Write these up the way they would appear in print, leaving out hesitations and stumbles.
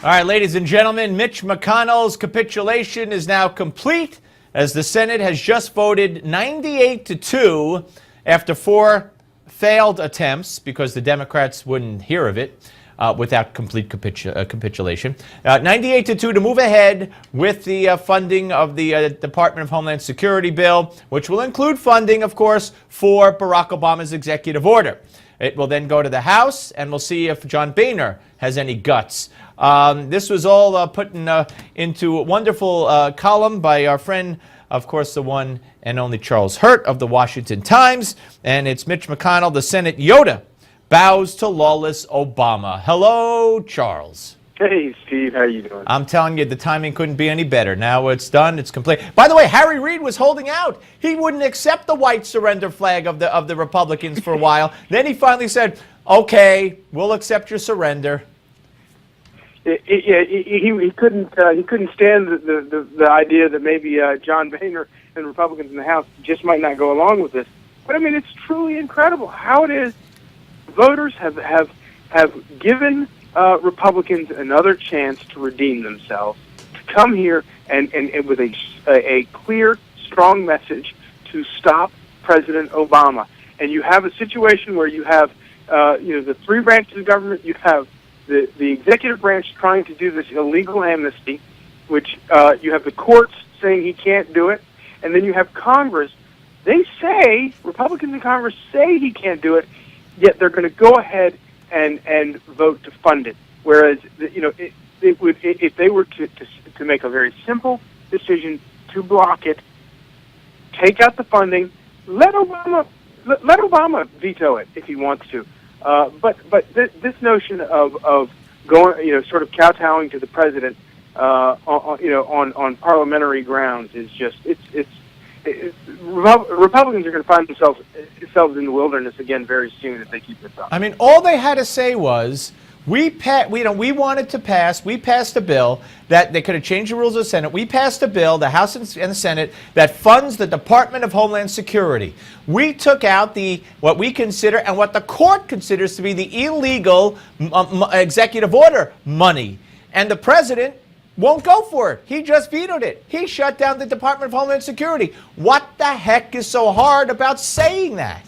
All right, ladies and gentlemen, Mitch McConnell's capitulation is now complete as the Senate has just voted 98-2 after 4 failed attempts because the Democrats wouldn't hear of it without complete capitulation. 98-2 to move ahead with the funding of the Department of Homeland Security bill, which will include funding, of course, for Barack Obama's executive order. It will then go to the House, and we'll see if John Boehner has any guts. This was all put into a wonderful column by our friend, of course, the one and only Charles Hurt of the Washington Times. And it's Mitch McConnell, the Senate Yoda, bows to lawless Obama. Hello, Charles. Hey, Steve. How you doing? I'm telling you, the timing couldn't be any better. Now it's done. It's complete. By the way, Harry Reid was holding out. He wouldn't accept the white surrender flag of the Republicans for a while. Then he finally said, "Okay, we'll accept your surrender." He couldn't stand the idea that maybe John Boehner and Republicans in the House just might not go along with this. But I mean, it's truly incredible how it is. Voters have given Republicans another chance to redeem themselves, to come here and with a clear, strong message to stop President Obama. And you have a situation where you have the 3 branches of government. You have the executive branch trying to do this illegal amnesty, which you have the courts saying he can't do it, and then you have Congress. They say, Republicans in Congress say he can't do it, yet they're going to go ahead and vote to fund it. Whereas, it would, if they were to make a very simple decision to block it, take out the funding, let Obama veto it if he wants to. But this notion of going, sort of kowtowing to the president, on parliamentary grounds is just Republicans are going to find themselves in the wilderness again very soon if they keep this up. I mean, all they had to say was, we wanted to pass. We passed a bill that they could have changed the rules of the Senate. We passed a bill, the House and the Senate, that funds the Department of Homeland Security. We took out what we consider and what the court considers to be the illegal executive order money, and the president won't go for it. He just vetoed it. He shut down the Department of Homeland Security. What the heck is so hard about saying that?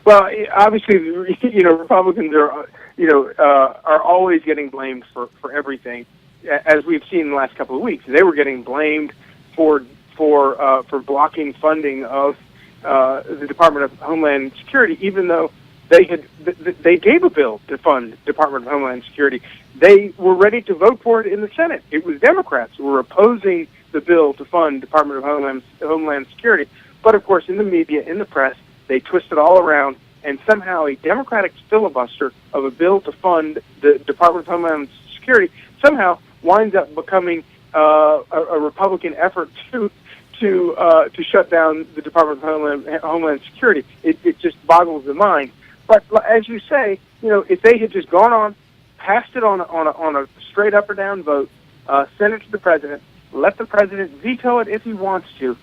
Well, obviously, Republicans are always getting blamed for everything, as we've seen in the last couple of weeks. They were getting blamed for blocking funding of the Department of Homeland Security, even though they gave a bill to fund Department of Homeland Security. They were ready to vote for it in the Senate. It was Democrats who were opposing the bill to fund Department of Homeland Security. But of course, in the media, in the press, they twist it all around, and somehow a Democratic filibuster of a bill to fund the Department of Homeland Security somehow winds up becoming a Republican effort to shut down the Department of Homeland Security. It just boggles the mind. But as you say, if they had just gone on, passed it on a straight up or down vote, sent it to the president, let the president veto it if he wants to.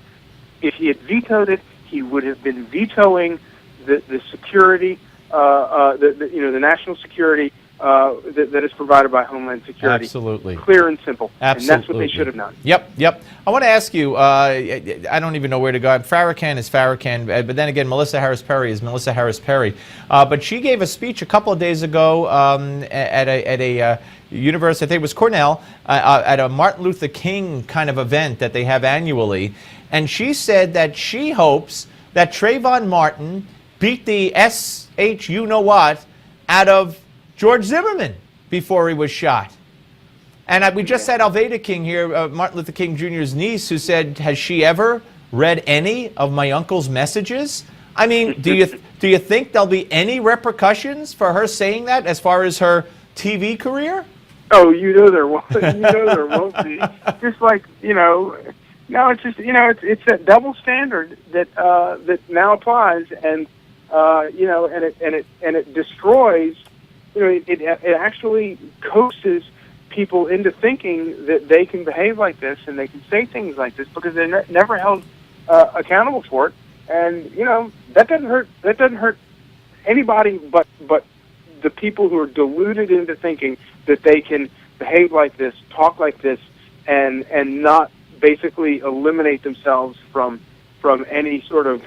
If he had vetoed it, he would have been vetoing the security, the national security that is provided by Homeland Security. Absolutely. Clear and simple. Absolutely. And that's what they should have done. Yep. I want to ask you, I don't even know where to go. Farrakhan is Farrakhan, but then again, Melissa Harris Perry is Melissa Harris Perry. But she gave a speech a couple of days ago at a university, I think it was Cornell, at a Martin Luther King kind of event that they have annually. And she said that she hopes that Trayvon Martin beat the you-know-what out of George Zimmerman before he was shot. And we just had Alveda King here, Martin Luther King Jr.'s niece, who said, has she ever read any of my uncle's messages? I mean, do you think there'll be any repercussions for her saying that as far as her TV career? Oh, there won't. There won't be. Just like, no, it's just, it's that double standard that now applies, and it destroys. It actually coaxes people into thinking that they can behave like this and they can say things like this because they're never held accountable for it. And that doesn't hurt. That doesn't hurt anybody but the people who are deluded into thinking that they can behave like this, talk like this, and not basically eliminate themselves from any sort of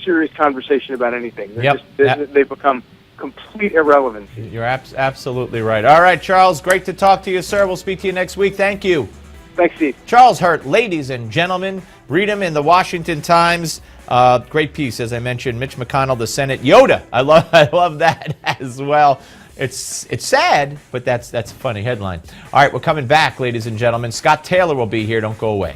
serious conversation about anything. They've become complete irrelevancy. You're absolutely right. All right, Charles, great to talk to you, sir. We'll speak to you next week. Thank you. Thanks, Steve. Charles Hurt, ladies and gentlemen, read him in the Washington Times. Great piece, as I mentioned. Mitch McConnell, the Senate Yoda. I love that as well. It's sad, but that's a funny headline. All right, we're coming back, ladies and gentlemen. Scott Taylor will be here. Don't go away.